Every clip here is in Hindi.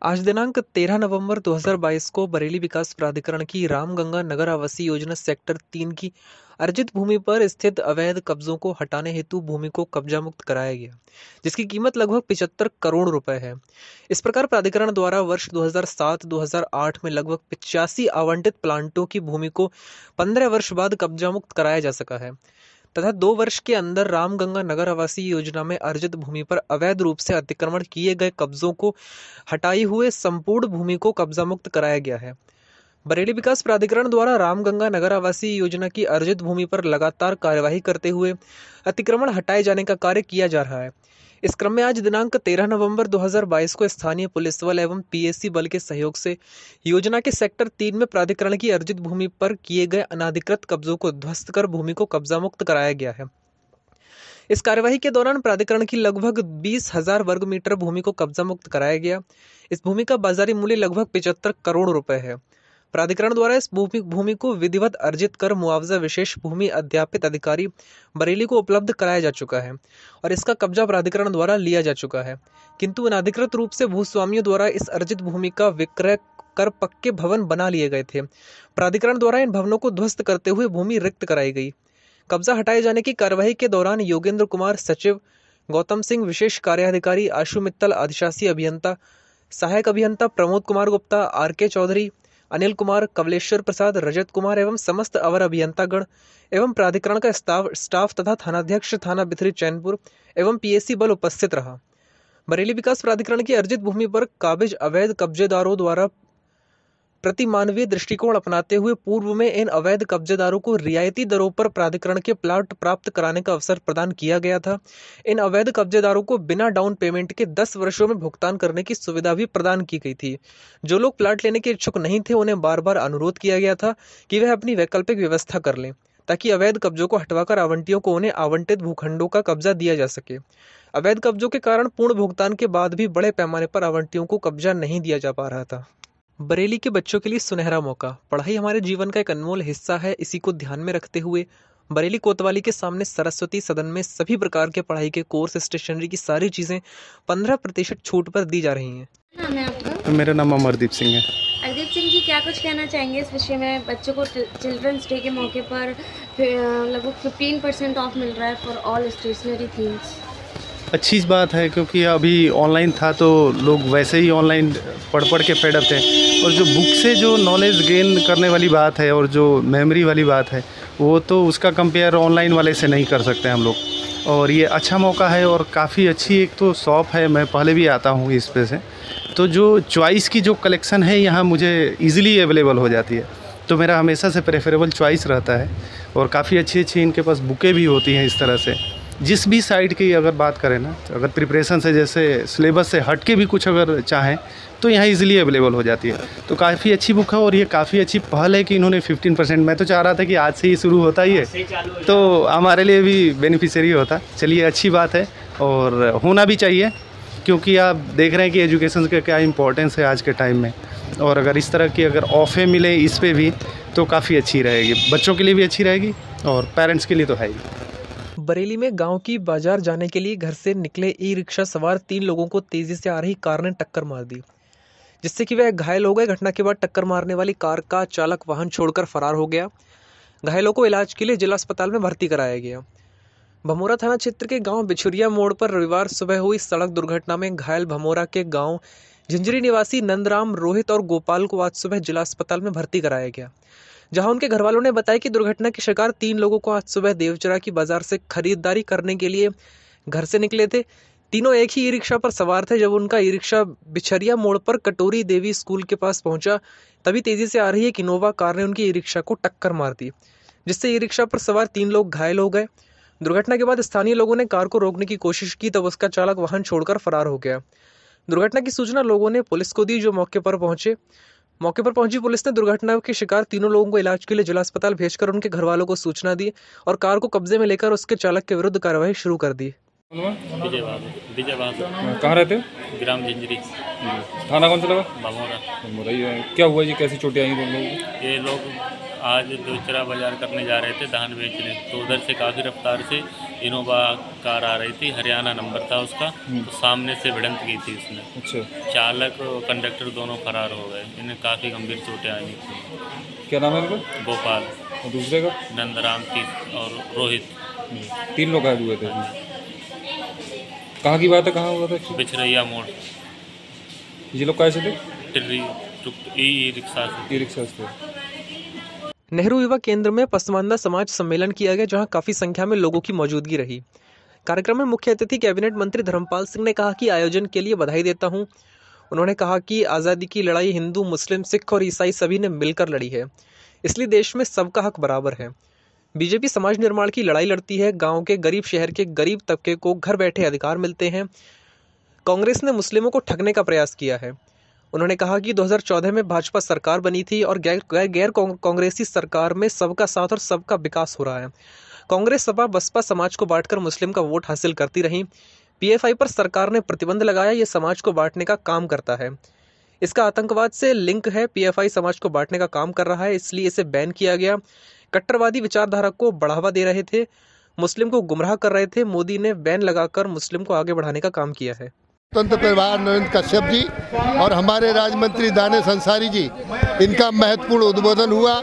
आज दिनांक 13 नवंबर 2022 को बरेली विकास प्राधिकरण की रामगंगा नगर आवासीय योजना सेक्टर 3 की अर्जित भूमि पर स्थित अवैध कब्जों को हटाने हेतु भूमि को कब्जा मुक्त कराया गया, जिसकी कीमत लगभग 75 करोड़ रुपए है। इस प्रकार प्राधिकरण द्वारा वर्ष 2007-2008 में लगभग 85 आवंटित प्लांटों की भूमि को 15 वर्ष बाद कब्जा मुक्त कराया जा सका है तथा 2 वर्ष के अंदर रामगंगा नगर आवासीय योजना में अर्जित भूमि पर अवैध रूप से अतिक्रमण किए गए कब्जों को हटाई हुए संपूर्ण भूमि को कब्जा मुक्त कराया गया है। बरेली विकास प्राधिकरण द्वारा रामगंगा नगर आवासीय योजना की अर्जित भूमि पर लगातार कार्यवाही करते हुए अतिक्रमण हटाए जाने का कार्य किया जा रहा है। इस क्रम में आज दिनांक 13 नवंबर 2022 को स्थानीय पुलिस बल एवं पीएसी बल के सहयोग से योजना के सेक्टर 3 में प्राधिकरण की अर्जित भूमि पर किए गए अनाधिकृत कब्जों को ध्वस्त कर भूमि को कब्जा मुक्त कराया गया है। इस कार्यवाही के दौरान प्राधिकरण की लगभग 20,000 वर्ग मीटर भूमि को कब्जा मुक्त कराया गया। इस भूमि का बाजारी मूल्य लगभग 75 करोड़ रुपए है। प्राधिकरण द्वारा इस भूमि को विधिवत अर्जित कर मुआवजा विशेष भूमि अध्यापित अधिकारी बरेली को उपलब्ध कराया जा चुका है और इसका कब्जा प्राधिकरण द्वारा लिया जा चुका है, किंतु अनाधिकृत रूप से भूस्वामियों द्वारा इस अर्जित भूमि का विक्रय कर पक्के भवन बना लिए गए थे। प्राधिकरण द्वारा इन भवनों को ध्वस्त करते हुए भूमि रिक्त कराई गई। कब्जा हटाए जाने की कार्यवाही के दौरान योगेंद्र कुमार सचिव, गौतम सिंह विशेष कार्याधिकारी, आशु मित्तल अधिशासी अभियंता, सहायक अभियंता प्रमोद कुमार गुप्ता, आर.के. चौधरी, अनिल कुमार, कवलेश्वर प्रसाद, रजत कुमार एवं समस्त अवर अभियंतागण एवं प्राधिकरण का स्टाफ तथा थानाध्यक्ष थाना बिथरी चैनपुर एवं पीएसी बल उपस्थित रहा। बरेली विकास प्राधिकरण की अर्जित भूमि पर काबिज अवैध कब्जेदारों द्वारा प्रतिमानवीय दृष्टिकोण अपनाते हुए पूर्व में इन अवैध कब्जेदारों को रियायती दरों पर प्राधिकरण के प्लाट प्राप्त कराने का अवसर प्रदान किया गया था। इन अवैध कब्जेदारों को बिना डाउन पेमेंट के 10 वर्षों में भुगतान करने की सुविधा भी प्रदान की गई थी। जो लोग प्लाट लेने के इच्छुक नहीं थे, उन्हें बार बार अनुरोध किया गया था कि वह अपनी वैकल्पिक व्यवस्था कर लें, ताकि अवैध कब्जों को हटवाकर आवंटियों को उन्हें आवंटित भूखंडों का कब्जा दिया जा सके। अवैध कब्जों के कारण पूर्ण भुगतान के बाद भी बड़े पैमाने पर आवंटियों को कब्जा नहीं दिया जा पा रहा था। बरेली के बच्चों के लिए सुनहरा मौका। पढ़ाई हमारे जीवन का एक अनमोल हिस्सा है। इसी को ध्यान में रखते हुए बरेली कोतवाली के सामने सरस्वती सदन में सभी प्रकार के पढ़ाई के कोर्स, स्टेशनरी की सारी चीजें 15% छूट पर दी जा रही हैं। नाम है आपका? मेरा नाम अमरदीप सिंह है। अरदीप सिंह जी, क्या कुछ कहना चाहेंगे इस विषय में? बच्चों को चिल्ड्रंस डे के मौके पर लगभग 15% ऑफ मिल रहा है फॉर ऑल स्टेशनरी थिंग्स। अच्छी बात है, क्योंकि अभी ऑनलाइन था तो लोग वैसे ही ऑनलाइन पढ़ के फेड अप थे, और जो बुक से जो नॉलेज गेन करने वाली बात है और जो मेमोरी वाली बात है, वो तो उसका कंपेयर ऑनलाइन वाले से नहीं कर सकते हम लोग। और ये अच्छा मौका है और काफ़ी अच्छी एक तो शॉप है, मैं पहले भी आता हूँ इस पे से, तो जो चॉइस की जो कलेक्शन है यहाँ मुझे ईज़िली अवेलेबल हो जाती है, तो मेरा हमेशा से प्रेफरेबल चॉइस रहता है। और काफ़ी अच्छी अच्छी इनके पास बुकें भी होती हैं। इस तरह से जिस भी साइड की अगर बात करें ना, अगर प्रिपरेशन से जैसे सिलेबस से हट के भी कुछ अगर चाहें तो यहाँ इजीली अवेलेबल हो जाती है। तो काफ़ी अच्छी बुक है और ये काफ़ी अच्छी पहल है कि इन्होंने 15%, मैं तो चाह रहा था कि आज से ही शुरू होता ही है तो हमारे लिए भी बेनिफिशियरी होता। चलिए, अच्छी बात है और होना भी चाहिए, क्योंकि आप देख रहे हैं कि एजुकेशन का क्या इंपॉर्टेंस है आज के टाइम में। और अगर इस तरह की अगर ऑफ़ें मिले इस पर भी तो काफ़ी अच्छी रहेगी, बच्चों के लिए भी अच्छी रहेगी और पेरेंट्स के लिए तो है ही। बरेली में गांव की बाजार जाने के लिए घर से निकले ई रिक्शा सवार 3 लोगों को तेजी से आ रही कार ने टक्कर मार दी, जिससे कि वह घायल हो गए। घटना के बाद टक्कर मारने वाली कार का चालक वाहन छोड़कर फरार हो गया। घायलों को इलाज के लिए जिला अस्पताल में भर्ती कराया गया। भमोरा थाना क्षेत्र के गांव बिछुरिया मोड़ पर रविवार सुबह हुई सड़क दुर्घटना में घायल भमोरा के गांव झिंझरी निवासी नंदराम, रोहित और गोपाल को आज सुबह जिला अस्पताल में भर्ती कराया गया, जहां उनके घर वालों ने बताया कि दुर्घटना के शिकार 3 लोगों को आज सुबह देवचरा की बाजार से खरीदारी करने के लिए घर से निकले थे। तीनों एक ही ई रिक्शा पर सवार थे। जब उनका ई रिक्शा बिछरिया मोड़ पर कटोरी देवी स्कूल के पास पहुंचा, तभी तेजी से आ रही एक इनोवा कार ने उनकी ई रिक्शा को टक्कर मार दी, जिससे ई रिक्शा पर सवार 3 लोग घायल हो गए। दुर्घटना के बाद स्थानीय लोगों ने कार को रोकने की कोशिश की, तब उसका चालक वाहन छोड़कर फरार हो गया। दुर्घटना की सूचना लोगों ने पुलिस को दी, जो मौके पर पहुंची पुलिस ने दुर्घटना के शिकार तीनों लोगों को इलाज के लिए जिला अस्पताल भेजकर उनके घर वालों को सूचना दी और कार को कब्जे में लेकर उसके चालक के विरुद्ध कार्यवाही शुरू कर दी। कहाँ रहते हो? ग्राम जिंजरी। थाना कौन सा लगा? भमोरा। बताइए क्या हुआ जी, कैसी चोटें आई तुम लोगों को? ये लोग आज दोचरा बाजार करने जा रहे थे धान बेचने, तो उधर से काफ़ी रफ्तार से इनोवा कार आ रही थी, हरियाणा नंबर था उसका, तो सामने से भिड़ंत की थी उसने। अच्छा, चालक और कंडक्टर दोनों फरार हो गए, इन्हें काफ़ी गंभीर चोटें आई थी। क्या नाम है इनका? गोपाल, और दूसरे का? नंदराम की और रोहित। 3 लोग घायल हुए थे। कहाँ की बात है, कहाँ हुआ था? बिछरैया मोड़, ये लोग कैसे थे? टिर्री ई रिक्शा से। ई रिक्शा से। नेहरू युवा केंद्र में पसमानदा समाज सम्मेलन किया गया, जहां काफी संख्या में लोगों की मौजूदगी रही। कार्यक्रम में मुख्य अतिथि कैबिनेट मंत्री धर्मपाल सिंह ने कहा कि आयोजन के लिए बधाई देता हूं। उन्होंने कहा कि आज़ादी की लड़ाई हिंदू, मुस्लिम, सिख और ईसाई सभी ने मिलकर लड़ी है, इसलिए देश में सबका हक बराबर है। बीजेपी समाज निर्माण की लड़ाई लड़ती है, गाँव के गरीब, शहर के गरीब तबके को घर बैठे अधिकार मिलते हैं। कांग्रेस ने मुस्लिमों को ठगने का प्रयास किया है। उन्होंने कहा कि 2014 में भाजपा सरकार बनी थी और गैर कांग्रेसी सरकार में सबका साथ और सबका विकास हो रहा है। कांग्रेस सपा बसपा समाज को बांटकर मुस्लिम का वोट हासिल करती रही। पीएफआई पर सरकार ने प्रतिबंध लगाया, ये समाज को बांटने का काम करता है। इसका आतंकवाद से लिंक है, पीएफआई समाज को बांटने का काम कर रहा है, इसलिए इसे बैन किया गया। कट्टरवादी विचारधारा को बढ़ावा दे रहे थे, मुस्लिम को गुमराह कर रहे थे। मोदी ने बैन लगाकर मुस्लिम को आगे बढ़ाने का काम किया है। स्वतंत्र प्रभार नरेंद्र कश्यप जी और हमारे राज्य मंत्री दानिश अंसारी जी, इनका महत्वपूर्ण उद्बोधन हुआ।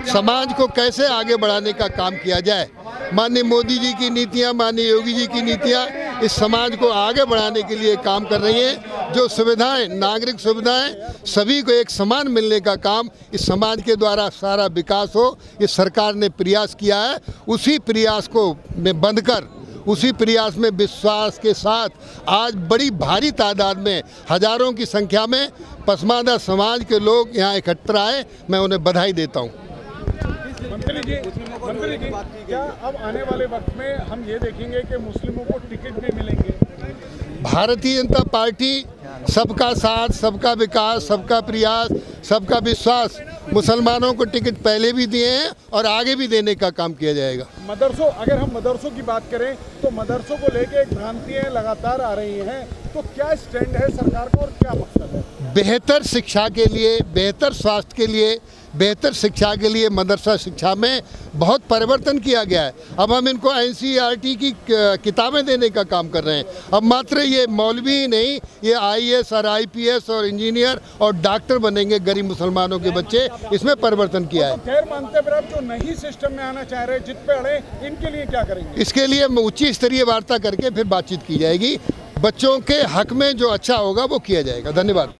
समाज को कैसे आगे बढ़ाने का काम किया जाए। माननीय मोदी जी की नीतियां, माननीय योगी जी की नीतियां इस समाज को आगे बढ़ाने के लिए काम कर रही हैं। जो सुविधाएं, नागरिक सुविधाएं सभी को एक समान मिलने का काम इस समाज के द्वारा सारा विकास हो, ये सरकार ने प्रयास किया है। उसी प्रयास को में बंधकर, उसी प्रयास में विश्वास के साथ आज बड़ी भारी तादाद में, हजारों की संख्या में पसमानदा समाज के लोग यहाँ एकत्र आए। मैं उन्हें बधाई देता हूँ। मंत्री जी, क्या अब आने वाले वक्त में हम ये देखेंगे कि मुस्लिमों को टिकट भी मिलेंगे? भारतीय जनता पार्टी सबका साथ, सबका विकास, सबका प्रयास, सबका विश्वास, मुसलमानों को टिकट पहले भी दिए हैं और आगे भी देने का काम किया जाएगा। मदरसों, अगर हम मदरसों की बात करें तो मदरसों को लेके एक भ्रांतियाँ लगातार आ रही हैं, तो क्या स्टैंड है सरकार का और क्या मकसद है? बेहतर शिक्षा के लिए, बेहतर स्वास्थ्य के लिए, बेहतर शिक्षा के लिए मदरसा शिक्षा में बहुत परिवर्तन किया गया है। अब हम इनको एनसीईआरटी की किताबें देने का काम कर रहे हैं। अब मात्र ये मौलवी ही नहीं, ये आईएएस और आईपीएस और इंजीनियर और डॉक्टर बनेंगे गरीब मुसलमानों के बच्चे। इसमें परिवर्तन किया है। खैर मानते पर आप जो नई सिस्टम में आना चाह रहे हैं, जित पे अड़े, इनके लिए क्या करेंगे? इसके लिए उच्च स्तरीय वार्ता करके फिर बातचीत की जाएगी। बच्चों के हक में जो अच्छा होगा वो किया जाएगा। धन्यवाद।